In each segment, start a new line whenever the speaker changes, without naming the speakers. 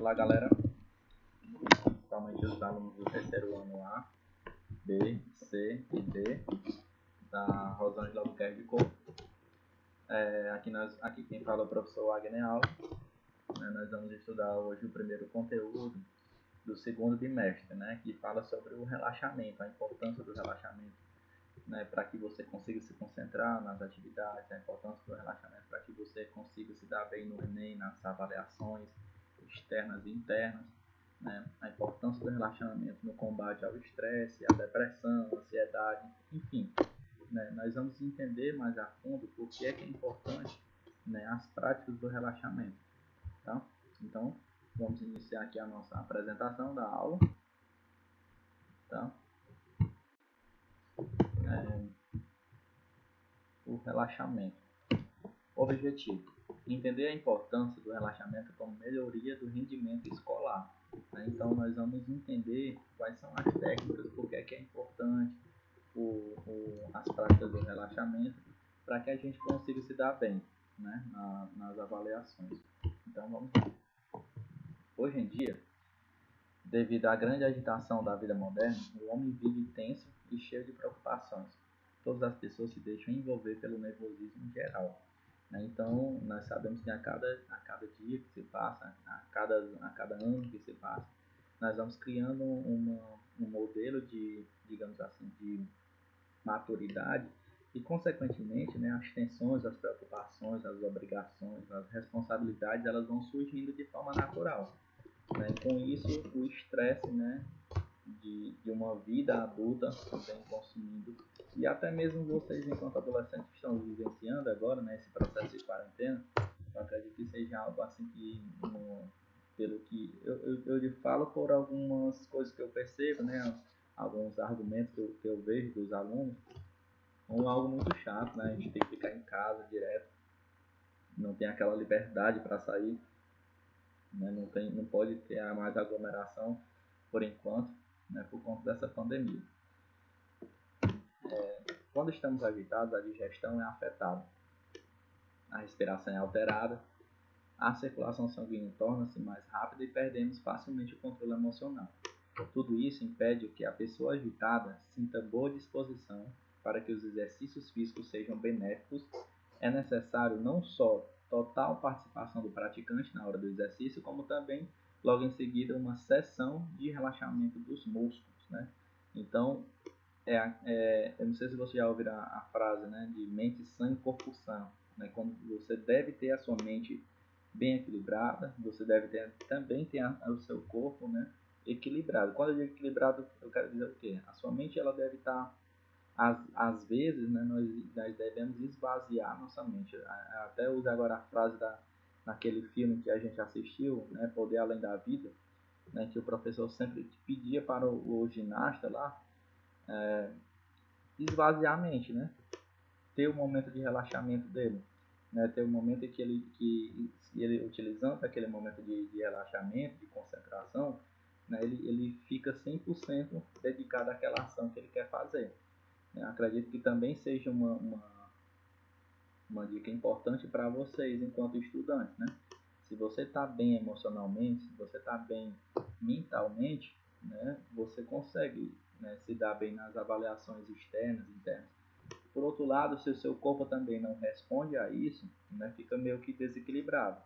Olá, galera, principalmente os alunos do terceiro ano A, B, C e D da Rosângela Albuquerque de Couto. Aqui quem fala é o professor Wagner Alves. Nós vamos estudar hoje o primeiro conteúdo do segundo bimestre, que fala sobre o relaxamento, a importância do relaxamento, para que você consiga se concentrar nas atividades, a importância do relaxamento para que você consiga se dar bem no Enem, nas avaliações externas e internas, a importância do relaxamento no combate ao estresse, à depressão, à ansiedade, enfim. Nós vamos entender mais a fundo por que é importante as práticas do relaxamento. Tá? Então, vamos iniciar aqui a nossa apresentação da aula. Tá? O relaxamento. Objetivo: entender a importância do relaxamento como melhoria do rendimento escolar. Então, nós vamos entender quais são as técnicas, por que é importante as práticas do relaxamento, para que a gente consiga se dar bem nas avaliações. Então, vamos lá. Hoje em dia, devido à grande agitação da vida moderna, o homem vive tenso e cheio de preocupações. Todas as pessoas se deixam envolver pelo nervosismo geral. Então, nós sabemos que a cada dia que se passa, a cada ano que se passa, nós vamos criando um modelo de, digamos assim, de maturidade e, consequentemente, as tensões, as preocupações, as obrigações, as responsabilidades, elas vão surgindo de forma natural. Com isso, o estresse de uma vida adulta vem consumindo, e até mesmo vocês, enquanto adolescentes, estão vivenciando agora esse processo de quarentena. Eu acredito que seja algo assim que, pelo que eu lhe falo por algumas coisas que eu percebo, alguns argumentos que eu vejo dos alunos, como algo muito chato, a gente tem que ficar em casa direto, não tem aquela liberdade para sair, não pode ter mais aglomeração por enquanto, por conta dessa pandemia. Quando estamos agitados, a digestão é afetada, a respiração é alterada, a circulação sanguínea torna-se mais rápida e perdemos facilmente o controle emocional. Tudo isso impede que a pessoa agitada sinta boa disposição. Para que os exercícios físicos sejam benéficos, é necessário não só total participação do praticante na hora do exercício, como também, logo em seguida, uma sessão de relaxamento dos músculos. Então, eu não sei se você já ouviu a frase de mente sã e corpo sã. Quando você deve ter a sua mente bem equilibrada, você deve também ter o seu corpo equilibrado. Quando eu digo equilibrado, eu quero dizer o quê? A sua mente ela deve estar, às vezes, nós devemos esvaziar nossa mente. Até uso agora a frase naquele filme que a gente assistiu, Poder Além da Vida, que o professor sempre pedia para o ginasta lá esvaziar a mente, ter o momento de relaxamento dele, ter o momento em que ele utilizando aquele momento de relaxamento, de concentração, ele fica 100% dedicado àquela ação que ele quer fazer. Acredito que também seja uma dica importante para vocês enquanto estudantes, Se você está bem emocionalmente, se você está bem mentalmente, você consegue se dar bem nas avaliações externas e internas. Por outro lado, se o seu corpo também não responde a isso, fica meio que desequilibrado.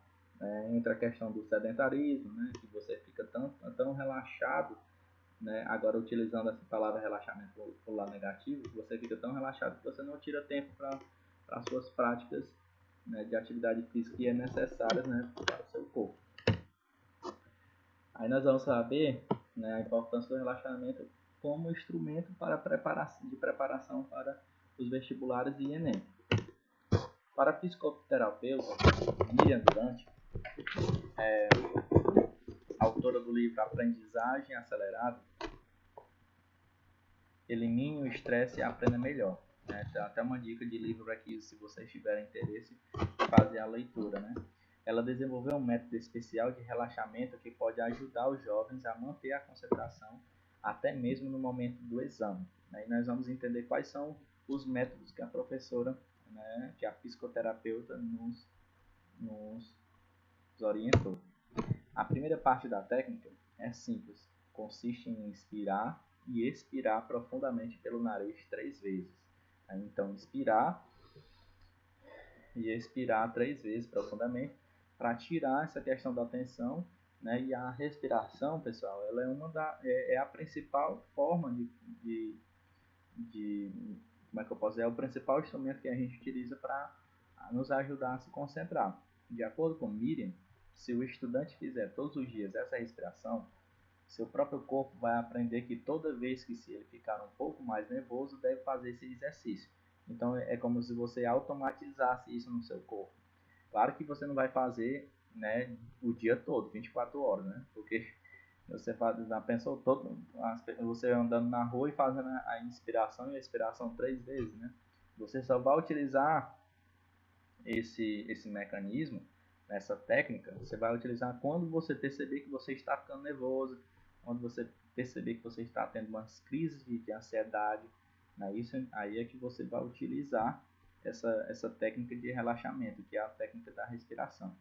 Entra a questão do sedentarismo, que você fica tão relaxado, agora utilizando essa palavra relaxamento por lado negativo, você fica tão relaxado que você não tira tempo para as suas práticas de atividade física que é necessária para o seu corpo. Aí nós vamos saber a importância do relaxamento como instrumento para de preparação para os vestibulares e Enem. Para a psicoterapeuta Miriam Durante, autora do livro Aprendizagem Acelerada, Elimine o Estresse e Aprenda Melhor. Tem até uma dica de livro para que, se vocês tiverem interesse, fazer a leitura. Ela desenvolveu um método especial de relaxamento que pode ajudar os jovens a manter a concentração até mesmo no momento do exame. E nós vamos entender quais são os métodos que a professora, que a psicoterapeuta nos orientou. A primeira parte da técnica é simples, consiste em inspirar e expirar profundamente pelo nariz 3 vezes. Então, inspirar e expirar 3 vezes profundamente para tirar essa questão da tensão, né? E a respiração, pessoal, ela é a principal forma de como é que eu posso dizer, é o principal instrumento que a gente utiliza para nos ajudar a se concentrar. De acordo com Miriam, se o estudante fizer todos os dias essa respiração, seu próprio corpo vai aprender que toda vez que se ele ficar um pouco mais nervoso, deve fazer esse exercício. Então é como se você automatizasse isso no seu corpo. Claro que você não vai fazer, né, o dia todo, 24 horas, né? Porque você pensou todo, você andando na rua e fazendo a inspiração e a expiração 3 vezes, né? Você só vai utilizar esse mecanismo, essa técnica, você vai utilizar quando você perceber que você está ficando nervoso, quando você perceber que você está tendo umas crises de ansiedade, né? Isso aí é que você vai utilizar essa técnica de relaxamento, que é a técnica da respiração.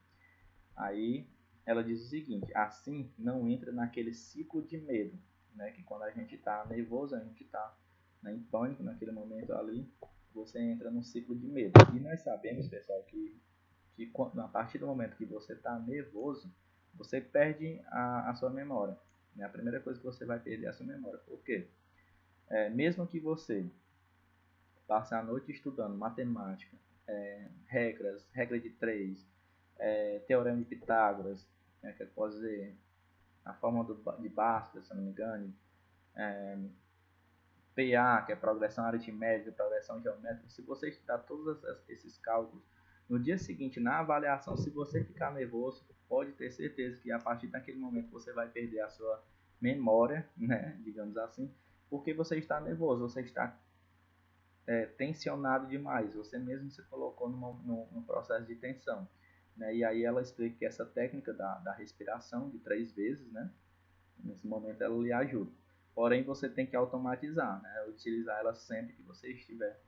Aí ela diz o seguinte: assim não entra naquele ciclo de medo, né? Que quando a gente está nervoso, a gente está, né, em pânico naquele momento ali, você entra num ciclo de medo. E nós sabemos, pessoal, que a partir do momento que você está nervoso, você perde a sua memória. Né? A primeira coisa que você vai perder é a sua memória. Por quê? Mesmo que você passe a noite estudando matemática, regra de 3, teorema de Pitágoras, né, que eu posso dizer, a fórmula de Bhaskara, se não me engano, PA, que é progressão aritmética, progressão geométrica. Se você estudar todos esses cálculos, no dia seguinte, na avaliação, se você ficar nervoso, pode ter certeza que a partir daquele momento você vai perder a sua memória, né, digamos assim, porque você está nervoso, você está tensionado demais, você mesmo se colocou num processo de tensão. Né? E aí ela explica que essa técnica da respiração de 3 vezes, né, nesse momento ela lhe ajuda. Porém, você tem que automatizar, né, utilizar ela sempre que você estiver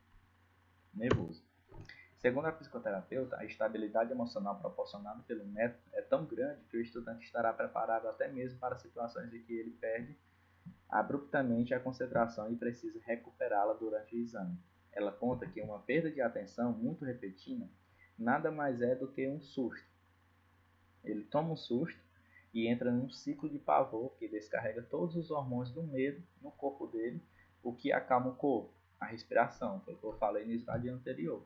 nervoso. Segundo a psicoterapeuta, a estabilidade emocional proporcionada pelo método é tão grande que o estudante estará preparado até mesmo para situações em que ele perde abruptamente a concentração e precisa recuperá-la durante o exame. Ela conta que uma perda de atenção muito repetida nada mais é do que um susto. Ele toma um susto e entra num ciclo de pavor que descarrega todos os hormônios do medo no corpo dele, o que acalma o corpo, a respiração, foi o que eu falei no slide anterior.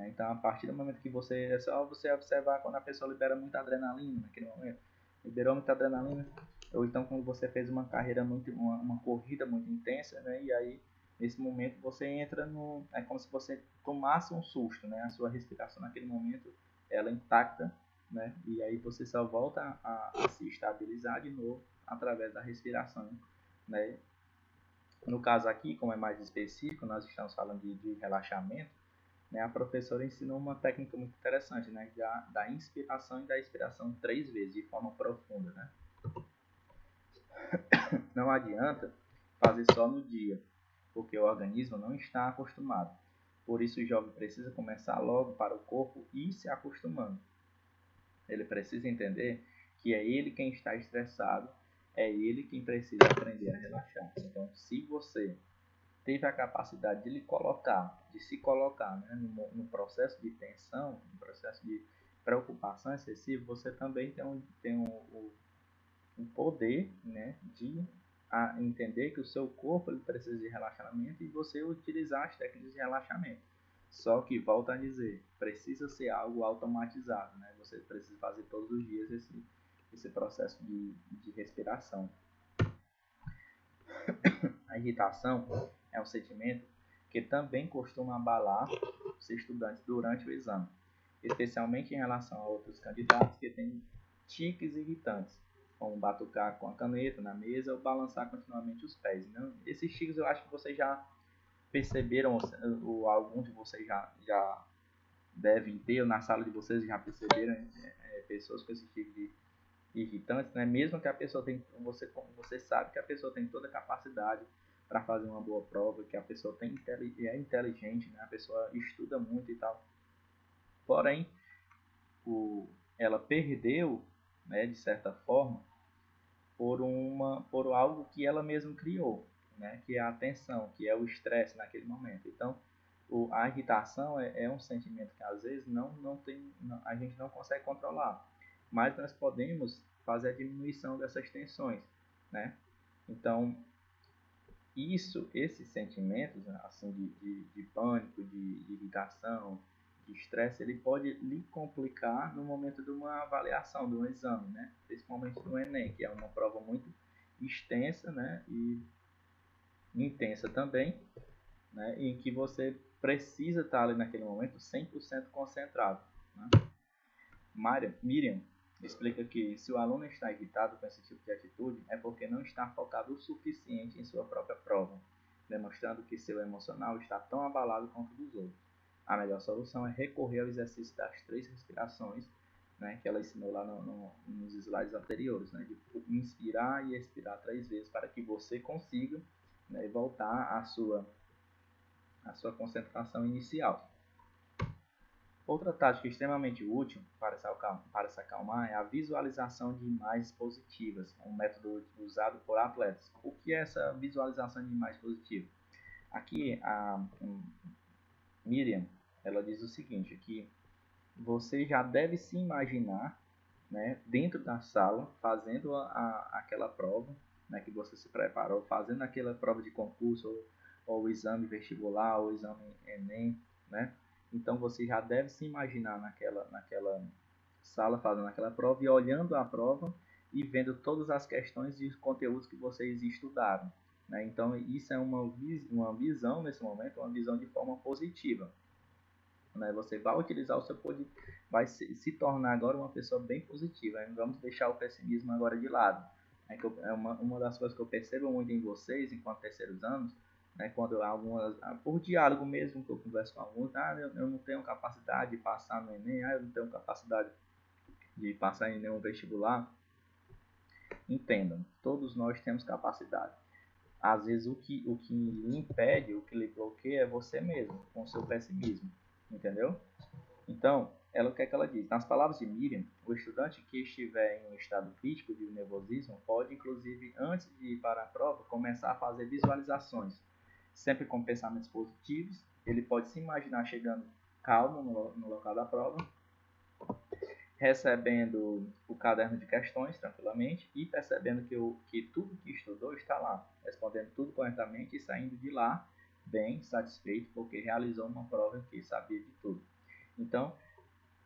Então, a partir do momento que você, é só você observar quando a pessoa libera muita adrenalina naquele momento, liberou muita adrenalina, ou então quando você fez uma carreira uma corrida muito intensa, né? E aí nesse momento você entra é como se você tomasse um susto, né? A sua respiração naquele momento ela é intacta, né? E aí você só volta a se estabilizar de novo através da respiração, né? No caso aqui, como é mais específico, nós estamos falando de relaxamento, né? A professora ensinou uma técnica muito interessante, né? Da inspiração e da expiração 3 vezes, de forma profunda, né? Não adianta fazer só no dia, porque o organismo não está acostumado. Por isso o jovem precisa começar logo para o corpo ir se acostumando. Ele precisa entender que é ele quem está estressado, é ele quem precisa aprender a relaxar. Então, se você teve a capacidade de se colocar, né, no processo de tensão, no processo de preocupação excessiva, você também tem um poder, né, de entender que o seu corpo ele precisa de relaxamento e você utilizar as técnicas de relaxamento. Só que, volto a dizer, precisa ser algo automatizado, né? Você precisa fazer todos os dias esse processo de respiração. A irritação é um sentimento que também costuma abalar os estudantes durante o exame, especialmente em relação a outros candidatos que têm tiques irritantes, como batucar com a caneta na mesa ou balançar continuamente os pés. Né? Esses tiques eu acho que vocês já perceberam, ou alguns de vocês já devem ter, ou na sala de vocês já perceberam pessoas com esse tipo de irritantes, né? Mesmo que a pessoa você sabe que a pessoa tem toda a capacidade para fazer uma boa prova, que a pessoa é inteligente, né? A pessoa estuda muito e tal. Porém, ela perdeu né, de certa forma, por algo que ela mesma criou, né, que é a tensão, que é o estresse naquele momento. Então, a irritação é um sentimento que às vezes a gente não consegue controlar, mas nós podemos fazer a diminuição dessas tensões, né? Então, esses sentimentos, né, assim, de pânico, de irritação, de estresse, ele pode lhe complicar no momento de uma avaliação, de um exame, né? Principalmente no Enem, que é uma prova muito extensa, né? E intensa também, né? Em que você precisa estar ali naquele momento 100% concentrado, né? Miriam explica que se o aluno está irritado com esse tipo de atitude é porque não está focado o suficiente em sua própria prova, demonstrando que seu emocional está tão abalado quanto o dos outros. A melhor solução é recorrer ao exercício das 3 respirações, né, que ela ensinou lá nos slides anteriores, né, de inspirar e expirar 3 vezes para que você consiga, né, voltar à sua concentração inicial. Outra tática extremamente útil para se acalmar é a visualização de imagens positivas, um método usado por atletas. O que é essa visualização de imagens positivas? Aqui a Miriam, ela diz o seguinte, que você já deve se imaginar, né, dentro da sala, fazendo aquela prova, né, que você se preparou, fazendo aquela prova de concurso, ou o exame vestibular, ou o exame Enem, né? Então você já deve se imaginar naquela sala fazendo aquela prova e olhando a prova e vendo todas as questões e os conteúdos que vocês estudaram, né? Então isso é uma visão nesse momento, uma visão de forma positiva, né? Você vai utilizar o seu poder, vai se tornar agora uma pessoa bem positiva, né? Vamos deixar o pessimismo agora de lado. É uma das coisas que eu percebo muito em vocês, enquanto terceiros anos, né, quando algumas, por diálogo mesmo que eu converso com alguns, eu não tenho capacidade de passar no Enem, eu não tenho capacidade de passar em nenhum vestibular. Entendam, todos nós temos capacidade. Às vezes o que lhe impede, o que lhe bloqueia é você mesmo, com o seu pessimismo, entendeu? Então, o que é que ela diz? Nas palavras de Miriam, o estudante que estiver em um estado crítico de nervosismo pode, inclusive, antes de ir para a prova, começar a fazer visualizações, sempre com pensamentos positivos. Ele pode se imaginar chegando calmo no local da prova, recebendo o caderno de questões tranquilamente e percebendo que tudo que estudou está lá, respondendo tudo corretamente e saindo de lá bem satisfeito porque realizou uma prova que sabia de tudo. Então,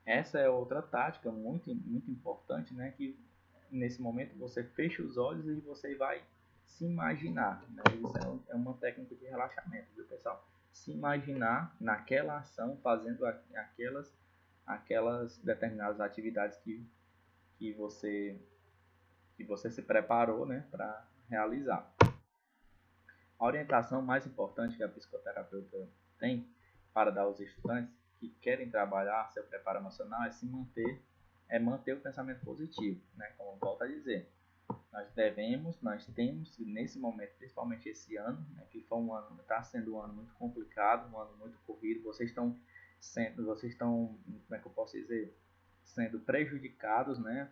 essa é outra tática muito, muito importante, né? Que nesse momento você fecha os olhos e você vai se imaginar, né? Isso é uma técnica de relaxamento, viu, pessoal? Se imaginar naquela ação, fazendo aquelas determinadas atividades que você se preparou, né, para realizar. A orientação mais importante que a psicoterapeuta tem para dar aos estudantes que querem trabalhar seu preparo emocional é manter o pensamento positivo, né? Como volto a dizer, nós temos nesse momento, principalmente esse ano, né, que foi está sendo um ano muito complicado, um ano muito corrido, vocês estão, como é que eu posso dizer, sendo prejudicados, né?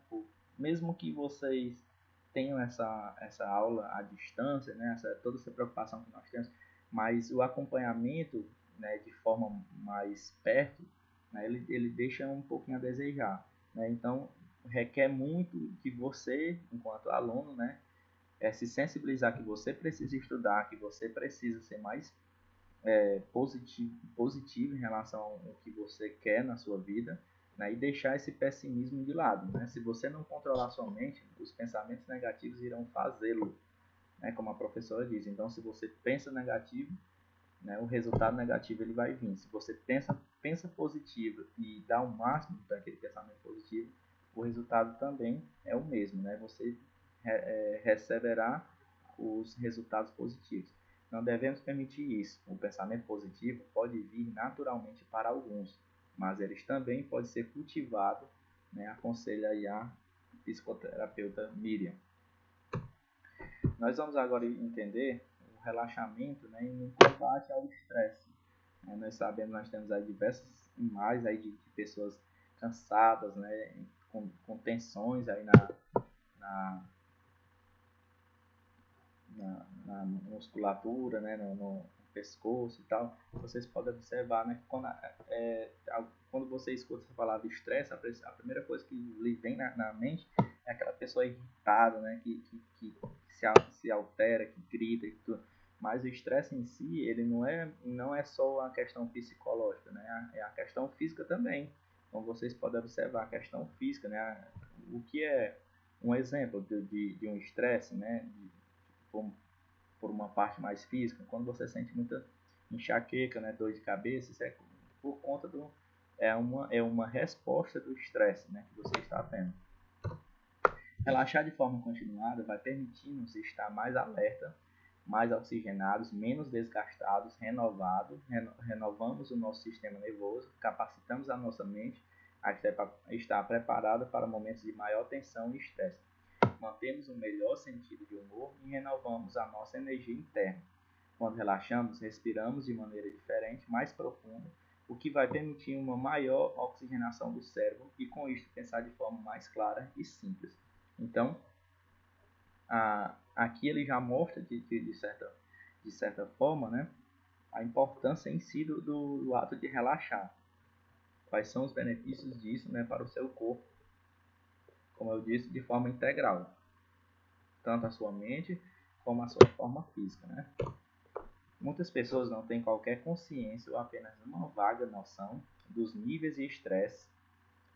Mesmo que vocês tenham essa aula à distância, né? Toda essa preocupação que nós temos, mas o acompanhamento, né, de forma mais perto, né, ele deixa um pouquinho a desejar, né? Então requer muito que você, enquanto aluno, né, se sensibilizar que você precisa estudar, que você precisa ser mais positivo em relação ao que você quer na sua vida, né, e deixar esse pessimismo de lado, né? Se você não controlar sua mente, os pensamentos negativos irão fazê-lo, né, como a professora diz. Então, se você pensa negativo, né, o resultado negativo ele vai vir. Se você pensa positivo e dá o máximo daquele pensamento positivo, o resultado também é o mesmo, né? Você receberá os resultados positivos. Não devemos permitir isso. O pensamento positivo pode vir naturalmente para alguns, mas eles também podem ser cultivados, né? Aconselha aí a psicoterapeuta Miriam. Nós vamos agora entender o relaxamento, né, em combate ao estresse. Nós sabemos, nós temos aí diversas imagens aí de pessoas cansadas, né, com tensões aí na, na musculatura, né, no pescoço e tal, vocês podem observar, né, que quando você escuta essa palavra estresse, a primeira coisa que lhe vem na mente é aquela pessoa irritada, né, que se altera, que grita e tudo. Mas o estresse em si, ele não é só a questão psicológica, né, é a questão física também. Então vocês podem observar a questão física, né, o que é um exemplo de um estresse, né, por uma parte mais física, quando você sente muita enxaqueca, né, dor de cabeça, isso é por conta é uma resposta do estresse, né, que você está tendo. Relaxar de forma continuada vai permitir-nos estar mais alerta, mais oxigenados, menos desgastados, renovamos o nosso sistema nervoso, capacitamos a nossa mente a estar preparada para momentos de maior tensão e estresse. Mantemos um melhor sentido de humor e renovamos a nossa energia interna. Quando relaxamos, respiramos de maneira diferente, mais profunda, o que vai permitir uma maior oxigenação do cérebro e, com isso, pensar de forma mais clara e simples. Então, aqui ele já mostra, de certa forma, né, a importância em si do ato de relaxar. Quais são os benefícios disso, né, para o seu corpo, como eu disse, de forma integral, tanto a sua mente como a sua forma física, né? Muitas pessoas não têm qualquer consciência ou apenas uma vaga noção dos níveis de estresse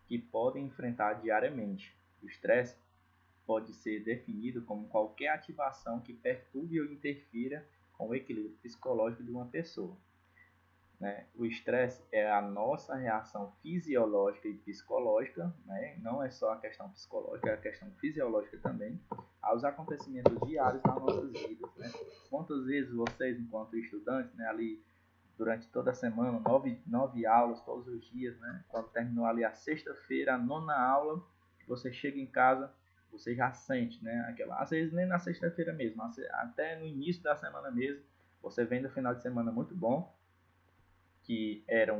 que podem enfrentar diariamente. O estresse pode ser definido como qualquer ativação que perturbe ou interfira com o equilíbrio psicológico de uma pessoa. Né? O estresse é a nossa reação fisiológica e psicológica, né? Não é só a questão psicológica, é a questão fisiológica também, aos acontecimentos diários das nossas vidas. Né? Quantas vezes vocês, enquanto estudantes, né, ali durante toda a semana, 9 aulas todos os dias, né? Quando terminou ali a sexta-feira, a 9ª aula, você chega em casa, você já sente, né? Às vezes nem na sexta-feira mesmo, até no início da semana mesmo, você vem do final de semana muito bom, que era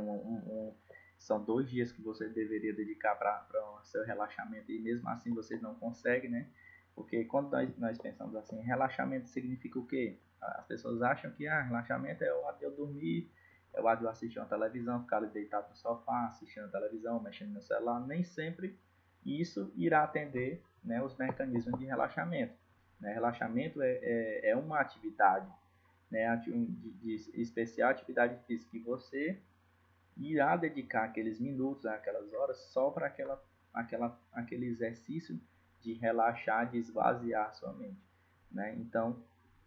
são 2 dias que você deveria dedicar para o seu relaxamento e mesmo assim vocês não conseguem, né? Porque quando nós pensamos assim, relaxamento significa o quê? As pessoas acham que relaxamento é o ato de eu dormir, é o ato de eu assistir uma televisão, ficar ali deitado no sofá, assistindo a televisão, mexendo no celular. Nem sempre isso irá atender, né, os mecanismos de relaxamento. Né? Relaxamento é uma atividade, né, de especial atividade física que você irá dedicar aqueles minutos, aquelas horas só para aquele exercício de relaxar, de esvaziar sua mente, né? Então,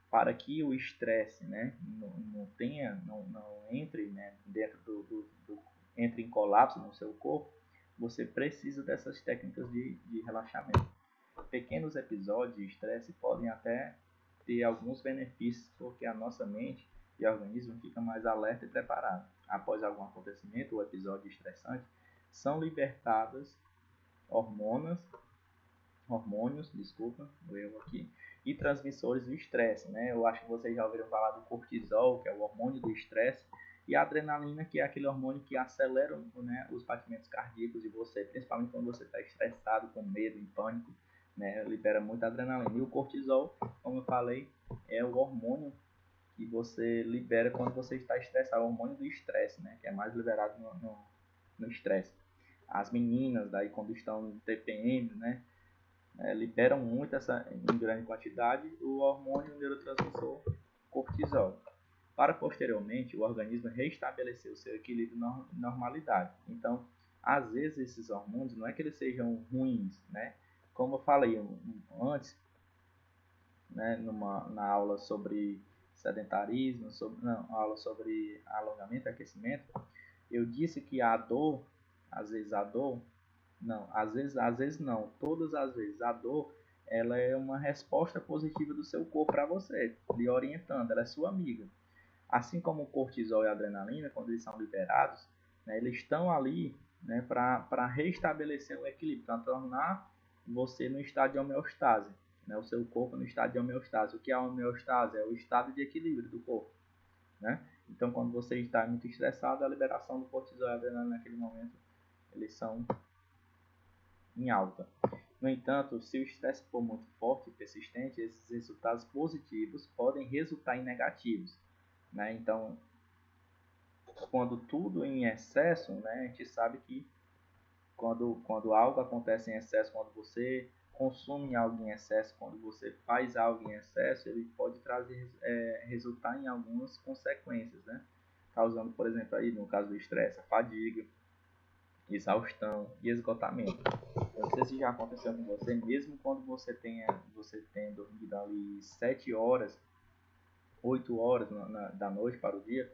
para que o estresse, né, não entre, né, entre em colapso no seu corpo, você precisa dessas técnicas de relaxamento. Pequenos episódios de estresse podem até ter alguns benefícios, porque a nossa mente e organismo fica mais alerta e preparado. Após algum acontecimento ou episódio estressante, são libertadas hormônios, o erro aqui, e transmissores do estresse, né? Eu acho que vocês já ouviram falar do cortisol, que é o hormônio do estresse, e a adrenalina, que é aquele hormônio que acelera, né, os batimentos cardíacos de você, principalmente quando você está estressado, com medo, em pânico, né? Libera muita adrenalina. E o cortisol, como eu falei, é o hormônio que você libera quando você está estressado, o hormônio do estresse, né? Que é mais liberado no estresse. As meninas, daí quando estão no TPM, né, liberam muito em grande quantidade o hormônio neurotransmissor cortisol. Para posteriormente o organismo restabelecer o seu equilíbrio e normalidade. Então, às vezes esses hormônios não é que eles sejam ruins, né? Como eu falei antes, né, na aula sobre sedentarismo, aula sobre alongamento e aquecimento, eu disse que às vezes não, todas as vezes a dor, ela é uma resposta positiva do seu corpo para você, lhe orientando, ela é sua amiga. Assim como o cortisol e a adrenalina, quando eles são liberados, né, eles estão ali, né, para restabelecer o equilíbrio, para tornar você no estado de homeostase, né, o seu corpo no estado de homeostase. O que é a homeostase? É o estado de equilíbrio do corpo. Né? Então, quando você está muito estressado, a liberação do cortisol e a adrenalina naquele momento, eles são em alta. No entanto, se o estresse for muito forte e persistente, esses resultados positivos podem resultar em negativos, né? Então, quando tudo em excesso, né, a gente sabe que quando algo acontece em excesso, quando você consome algo em excesso, quando você faz algo em excesso, ele pode trazer, resultar em algumas consequências, né? Causando, por exemplo, aí no caso do estresse, a fadiga, exaustão e esgotamento. Eu não sei se já aconteceu com você, mesmo quando você tenha dormido ali 7 horas, 8 horas da noite para o dia,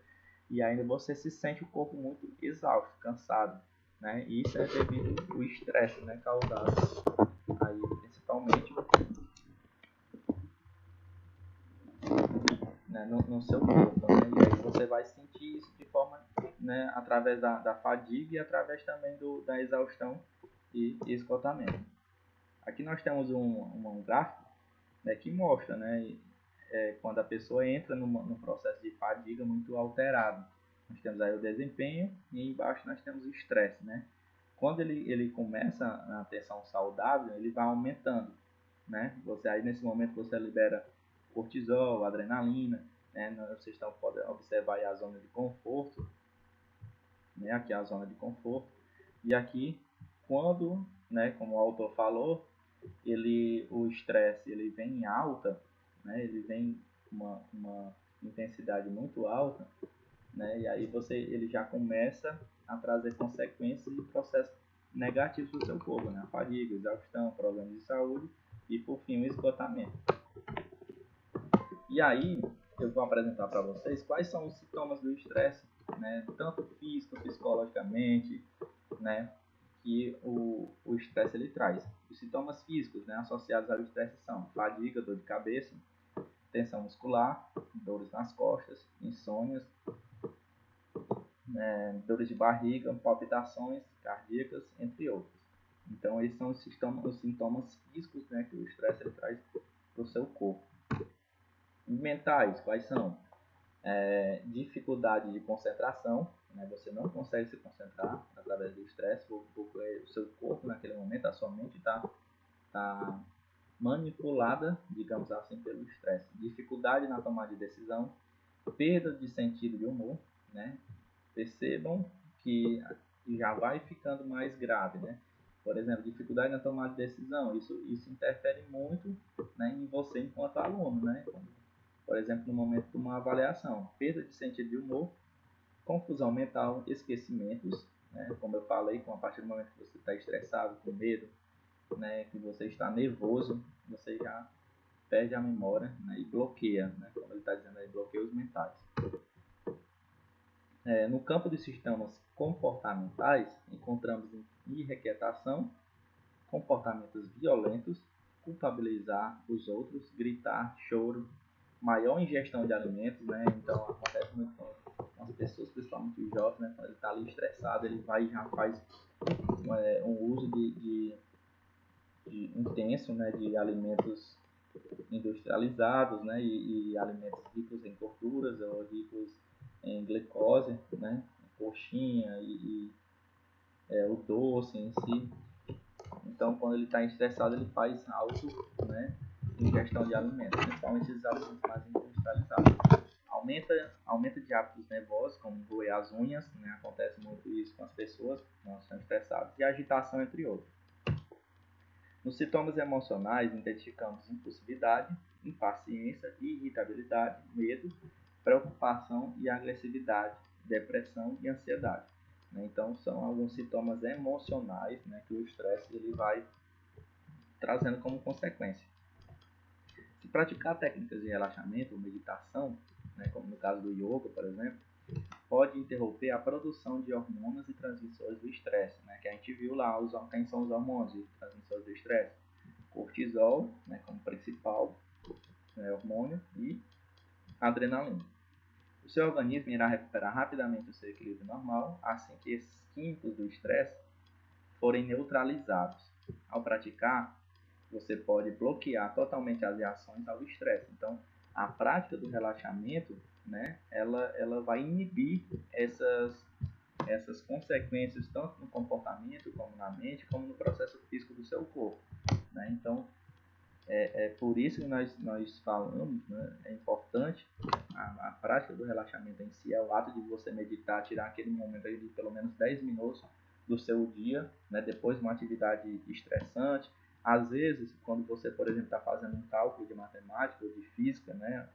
e ainda você se sente o corpo muito exausto, cansado, né? E isso é devido ao estresse, né, causado aí principalmente, né, no seu corpo, né? E aí você vai sentir isso de forma, né, através da fadiga e através também da exaustão e esgotamento. Aqui nós temos um gráfico, né, que mostra, né, quando a pessoa entra num processo de fadiga muito alterado. Nós temos aí o desempenho e embaixo nós temos o estresse, né? Quando ele começa a tensão saudável, ele vai aumentando, né? Aí nesse momento você libera cortisol, adrenalina, né? Vocês podem observar aí a zona de conforto, né? Aqui é a zona de conforto. E aqui, quando, né, como o autor falou, o estresse ele vem em alta, né? Ele vem com uma intensidade muito alta, né? E aí ele já começa a trazer consequências e processos negativos do seu corpo, né? A fadiga, exaustão, problemas de saúde e por fim o esgotamento. E aí eu vou apresentar para vocês quais são os sintomas do estresse, né? Tanto físico, psicologicamente, né? Que o estresse ele traz. Os sintomas físicos, né, associados ao estresse são fadiga, dor de cabeça, tensão muscular, dores nas costas, insônias, dores de barriga, palpitações cardíacas, entre outros. Então, esses são os sintomas físicos, né, que o estresse ele traz para o seu corpo. Mentais, quais são? Dificuldade de concentração, né, você não consegue se concentrar através do estresse, porque o seu corpo naquele momento, a sua mente está manipulada, digamos assim, pelo estresse. Dificuldade na tomada de decisão, perda de sentido de humor, né? Percebam que já vai ficando mais grave, né? Por exemplo, dificuldade na tomada de decisão, isso interfere muito, né, em você enquanto aluno, né? Por exemplo, no momento de uma avaliação, perda de sentido de humor, confusão mental, esquecimentos, né? Como eu falei, a partir do momento que você está estressado, com medo, né, que você está nervoso, você já perde a memória, né, e bloqueia, né, como ele está dizendo aí, bloqueios mentais. No campo de sistemas comportamentais, encontramos irrequietação, comportamentos violentos, culpabilizar os outros, gritar, choro, maior ingestão de alimentos, né? Então acontece muito com as pessoas, principalmente os jovens, né? Quando ele está ali estressado, ele vai e já faz um uso de intenso, né? De alimentos industrializados, né? E alimentos ricos em gorduras ou ricos em glicose, né? Coxinha o doce em si. Então, quando ele está estressado, ele faz né, ingestão de alimentos, principalmente esses alimentos mais industrializados. Aumenta de hábitos nervosos, como roer as unhas, né, acontece muito isso com as pessoas quando estão estressadas, e agitação, entre outros. Nos sintomas emocionais, identificamos impulsividade, impaciência, irritabilidade, medo, preocupação e agressividade, depressão e ansiedade. Então, são alguns sintomas emocionais, né, que o estresse ele vai trazendo como consequência. Se praticar técnicas de relaxamento ou meditação, né, como no caso do yoga, por exemplo, pode interromper a produção de hormônios e transmissores do estresse, né, que a gente viu lá quem são os hormônios e transmissores do estresse. Cortisol, né, como principal hormônio, e adrenalina. O seu organismo irá recuperar rapidamente o seu equilíbrio normal assim que esses químicos do estresse forem neutralizados. Ao praticar, você pode bloquear totalmente as reações ao estresse. Então, a prática do relaxamento, né, ela vai inibir essas consequências tanto no comportamento, como na mente, como no processo físico do seu corpo, né? Então, é por isso que nós falamos, né? É importante a prática do relaxamento em si, é o ato de você meditar, tirar aquele momento aí de pelo menos 10 minutos do seu dia, né? Depois de uma atividade estressante. Às vezes, quando você, por exemplo, está fazendo um cálculo de matemática ou de física, né?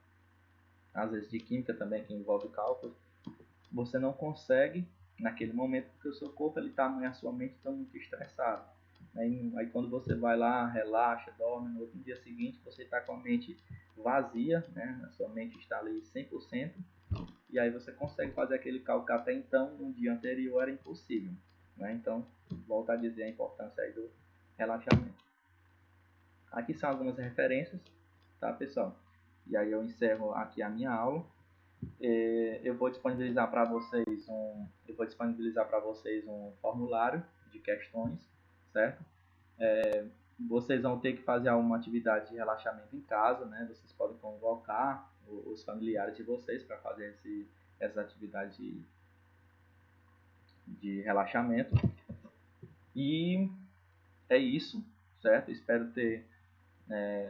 Às vezes de química também, que envolve cálculo, você não consegue naquele momento porque o seu corpo está, a sua mente está muito estressada. Aí quando você vai lá, relaxa, dorme, no outro dia seguinte você está com a mente vazia, né? A sua mente está ali 100%, e aí você consegue fazer aquele cálculo que até então, no dia anterior, era impossível, né? Então, volto a dizer a importância aí do relaxamento. Aqui são algumas referências, tá, pessoal? E aí eu encerro aqui a minha aula. Eu vou disponibilizar para vocês um formulário de questões, certo? Vocês vão ter que fazer alguma atividade de relaxamento em casa, né? Vocês podem convocar os familiares de vocês para fazer essa atividade de relaxamento. E é isso, certo? Espero ter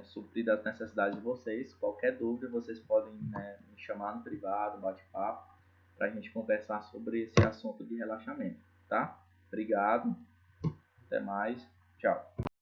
suprido as necessidades de vocês. Qualquer dúvida, vocês podem, né, me chamar no privado, bate-papo, para a gente conversar sobre esse assunto de relaxamento, tá? Obrigado, até mais, tchau.